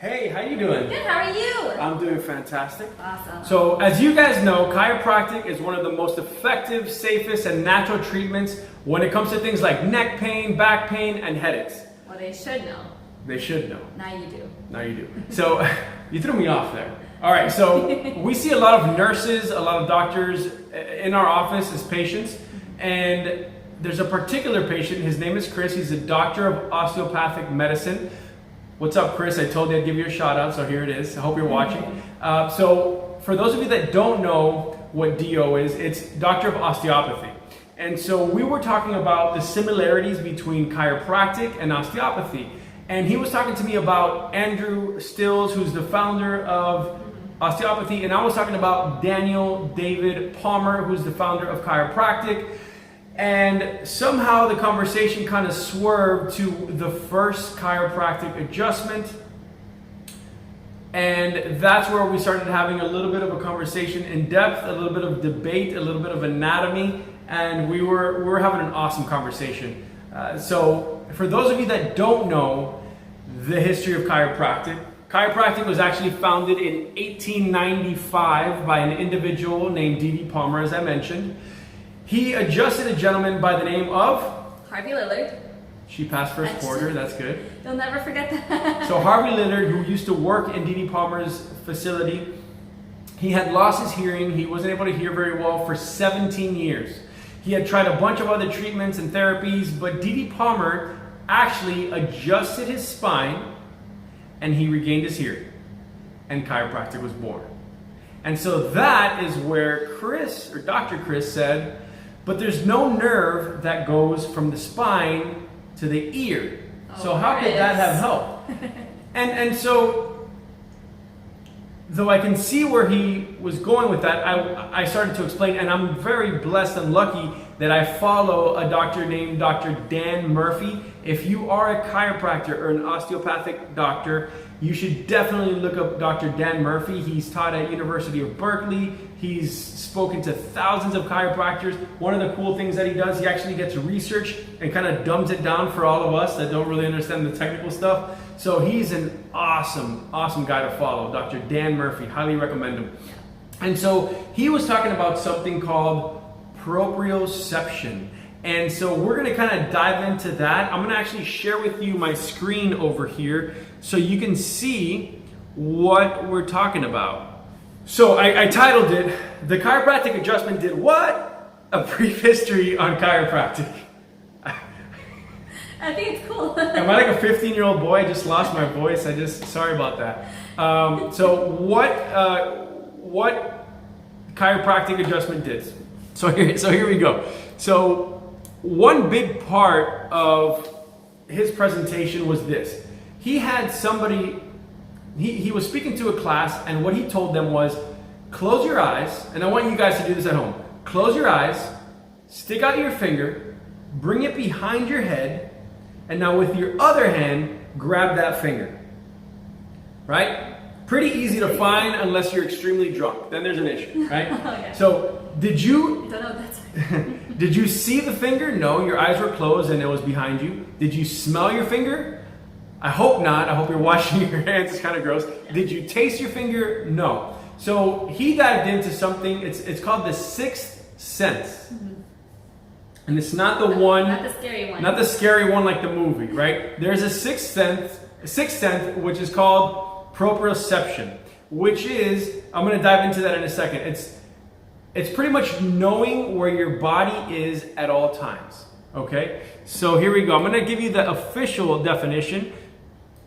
Hey, how you doing? Good, how are you? I'm doing fantastic. Awesome. So, as you guys know, chiropractic is one of the most effective, safest, and natural treatments when it comes to things like neck pain, back pain, and headaches. Well, they should know. They should know. Now you do. Now you do. So, you threw me off there. All right, so we see a lot of nurses, a lot of doctors in our office as patients, and there's a particular patient. His name is Chris. He's a doctor of osteopathic medicine. What's up, Chris? I told you I'd give you a shout out, so here it is. I hope you're watching. So for those of you that don't know what DO is, it's Doctor of Osteopathy. And so we were talking about the similarities between chiropractic and osteopathy. And he was talking to me about Andrew Stills, who's the founder of osteopathy. And I was talking about Daniel David Palmer, who's the founder of chiropractic. And somehow the conversation kind of swerved to the first chiropractic adjustment. And that's where we started having a little bit of a conversation in depth, a little bit of debate, a little bit of anatomy. And we were having an awesome conversation. So for those of you that don't know the history of chiropractic, chiropractic was actually founded in 1895 by an individual named D.D. Palmer, as I mentioned. He adjusted a gentleman by the name of Harvey Lillard. She passed first quarter, that's good. You'll never forget that. So Harvey Lillard, who used to work in D.D. Palmer's facility, he had lost his hearing. He wasn't able to hear very well for 17 years. He had tried a bunch of other treatments and therapies, but D.D. Palmer actually adjusted his spine and he regained his hearing. And chiropractic was born. And so that is where Chris, or Dr. Chris, said, but there's no nerve that goes from the spine to the ear. So how could that have helped? And so, though I can see where he was going with that, I started to explain, and I'm very blessed and lucky that I follow a doctor named Dr. Dan Murphy. If you are a chiropractor or an osteopathic doctor, you should definitely look up Dr. Dan Murphy. He's taught at University of Berkeley. He's spoken to thousands of chiropractors. One of the cool things that he does, he actually gets research and kind of dumbs it down for all of us that don't really understand the technical stuff. So he's an awesome, awesome guy to follow, Dr. Dan Murphy. Highly recommend him. And so he was talking about something called proprioception. And so we're going to kind of dive into that. I'm going to actually share with you my screen over here so you can see what we're talking about. So I titled it, The Chiropractic Adjustment Did What? A Brief History on Chiropractic. I think it's cool. Am I like a 15-year-old boy? I just lost my voice. Sorry about that. So what chiropractic adjustment did? So here we go. So one big part of his presentation was this. He had somebody, he was speaking to a class, and what he told them was, close your eyes, and I want you guys to do this at home. Close your eyes, stick out your finger, bring it behind your head, and now with your other hand, grab that finger. Right? Pretty easy to find unless you're extremely drunk. Then there's an issue, right? Okay. So did you... I don't know what that's Did you see the finger? No, your eyes were closed and it was behind you. Did you smell your finger? I hope not. I hope you're washing your hands. It's kind of gross. Did you taste your finger? No. So he dived into something. It's called the sixth sense. Mm-hmm. And it's not the one... Not the scary one. Not the scary one like the movie, right? There's a sixth sense, which is called proprioception, which is... I'm going to dive into that in a second. It's pretty much knowing where your body is at all times, okay? So here we go. I'm going to give you the official definition.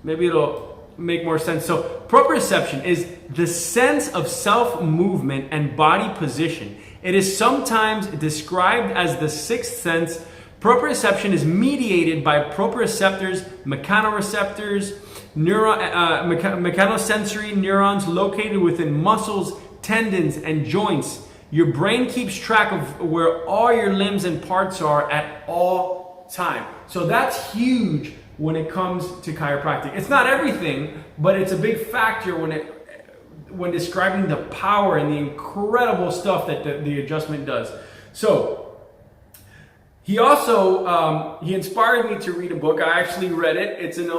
Maybe it'll make more sense. So proprioception is the sense of self-movement and body position. It is sometimes described as the sixth sense. Proprioception is mediated by proprioceptors, mechanoreceptors, mechanosensory neurons located within muscles, tendons, and joints. Your brain keeps track of where all your limbs and parts are at all time. So that's huge when it comes to chiropractic. It's not everything, but it's a big factor when describing the power and the incredible stuff that the adjustment does. So he also he inspired me to read a book. I actually read it. It's an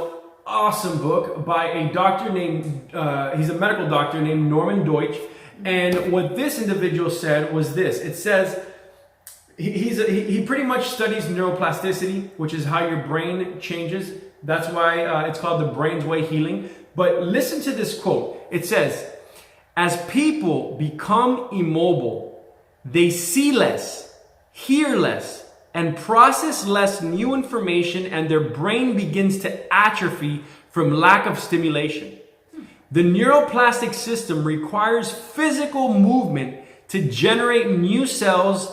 awesome book by a doctor named, he's a medical doctor named Norman Deutsch. And what this individual said was this. It says, he pretty much studies neuroplasticity, which is how your brain changes. That's why it's called the brain's way healing. But listen to this quote. It says, as people become immobile, they see less, hear less, and process less new information, and their brain begins to atrophy from lack of stimulation. The neuroplastic system requires physical movement to generate new cells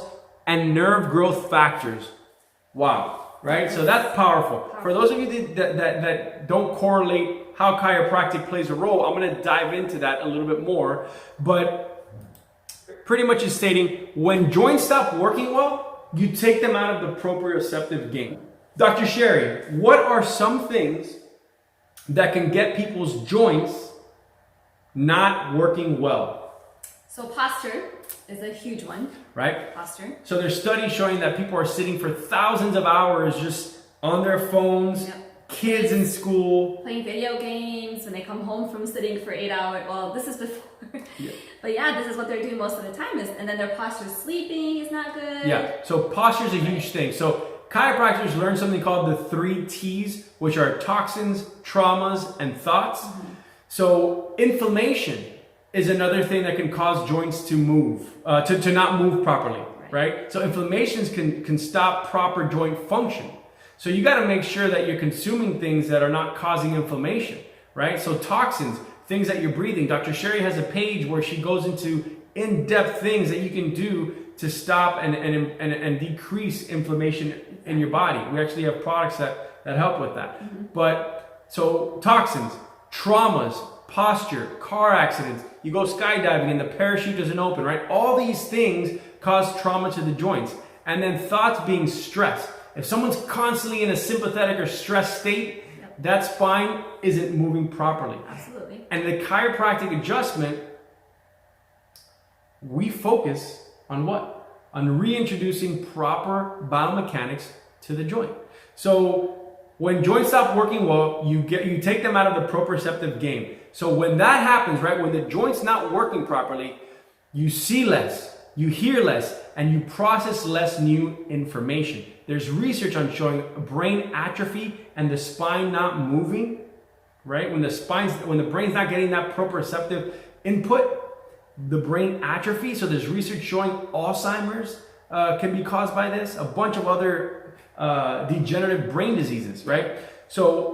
and nerve growth factors. Wow, right? So that's powerful. For those of you that don't correlate how chiropractic plays a role, I'm going to dive into that a little bit more. But pretty much is stating, when joints stop working well, you take them out of the proprioceptive game. Dr. Sherry, what are some things that can get people's joints not working well? So posture is a huge one. Right? Posture. So there's studies showing that people are sitting for thousands of hours just on their phones, kids in school. Playing video games when they come home from sitting for 8 hours. Well, this is before. But yeah, this is what they're doing most of the time. And then their posture, sleeping is not good. Yeah, so posture is a huge thing. So chiropractors learn something called the 3 T's, which are toxins, traumas, and thoughts. So inflammation is another thing that can cause joints to move, to not move properly, right? So inflammations can stop proper joint function. So you got to make sure that you're consuming things that are not causing inflammation, right? So toxins, things that you're breathing. Dr. Sherry has a page where she goes into in-depth things that you can do to stop and decrease inflammation in your body. We actually have products that help with that. But so toxins, traumas, posture, car accidents, you go skydiving and the parachute doesn't open, right? All these things cause trauma to the joints. And then thoughts being stress. If someone's constantly in a sympathetic or stressed state, that spine isn't moving properly. Absolutely. And the chiropractic adjustment, we focus on what? On reintroducing proper biomechanics to the joint. So when joints stop working well, you take them out of the proprioceptive game. So when that happens, right, when the joint's not working properly, you see less, you hear less, and you process less new information. There's research on showing brain atrophy and the spine not moving, right? When the brain's not getting that proprioceptive input, the brain atrophy. So there's research showing Alzheimer's can be caused by this, a bunch of other degenerative brain diseases, right? So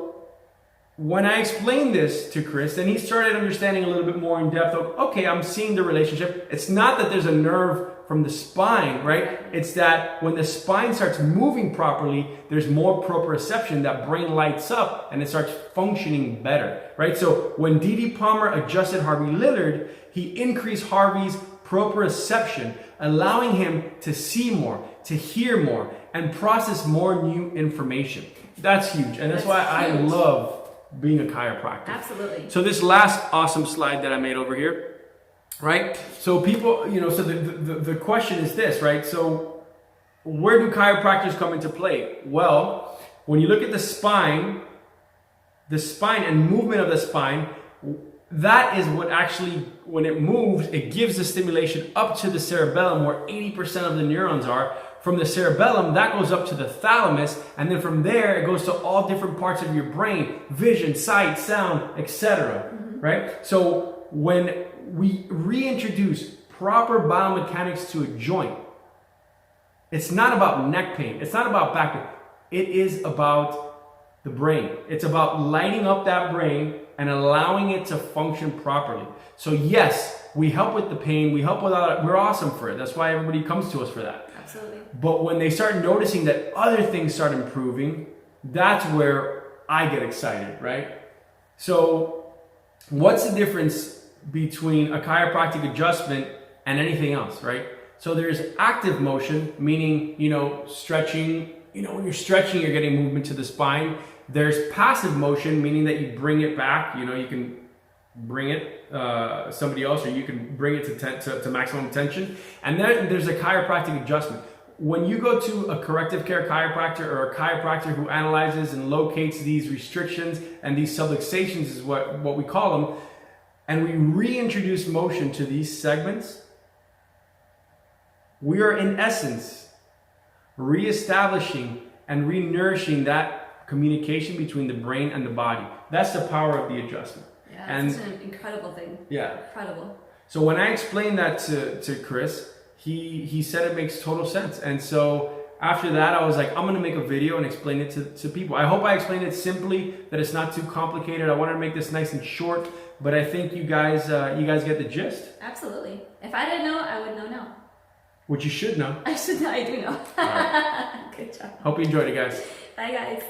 when I explained this to Chris, then he started understanding a little bit more in depth of, okay, I'm seeing the relationship. It's not that there's a nerve from the spine, right? It's that when the spine starts moving properly, there's more proprioception, that brain lights up and it starts functioning better, right? So when D.D. Palmer adjusted Harvey Lillard, he increased Harvey's proprioception, allowing him to see more, to hear more, and process more new information. That's huge. And that's why I love being a chiropractor. Absolutely. So this last awesome slide that I made over here, right? So people, so the question is this, right? So where do chiropractors come into play? Well, when you look at the spine and movement of the spine, that is what actually, when it moves, it gives the stimulation up to the cerebellum where 80% of the neurons are. From the cerebellum, that goes up to the thalamus, and then from there, it goes to all different parts of your brain, vision, sight, sound, etc. Right? So when we reintroduce proper biomechanics to a joint, it's not about neck pain, it's not about back pain, it is about the brain. It's about lighting up that brain and allowing it to function properly. So yes, we help with the pain, we help with all that, we're awesome for it. That's why everybody comes to us for that. Absolutely. But when they start noticing that other things start improving, that's where I get excited, right? So what's the difference between a chiropractic adjustment and anything else, right? So there's active motion, meaning, stretching, when you're stretching, you're getting movement to the spine. There's passive motion, meaning that you bring it back, you can bring it somebody else, or you can bring it to maximum tension. And then there's a chiropractic adjustment. when you go to a corrective care chiropractor or a chiropractor who analyzes and locates these restrictions and these subluxations is what we call them, and we reintroduce motion to these segments, we are in essence reestablishing and re-nourishing that communication between the brain and the body. That's the power of the adjustment. Yeah, it's such an incredible thing. Yeah. Incredible. So when I explained that to Chris, he said it makes total sense. And so after that, I was like, I'm going to make a video and explain it to people. I hope I explained it simply, that it's not too complicated. I wanted to make this nice and short, but I think you guys get the gist. Absolutely. If I didn't know, I would know now. Which you should know. I should know. I do know. All right. Good job. Hope you enjoyed it, guys. Bye, guys.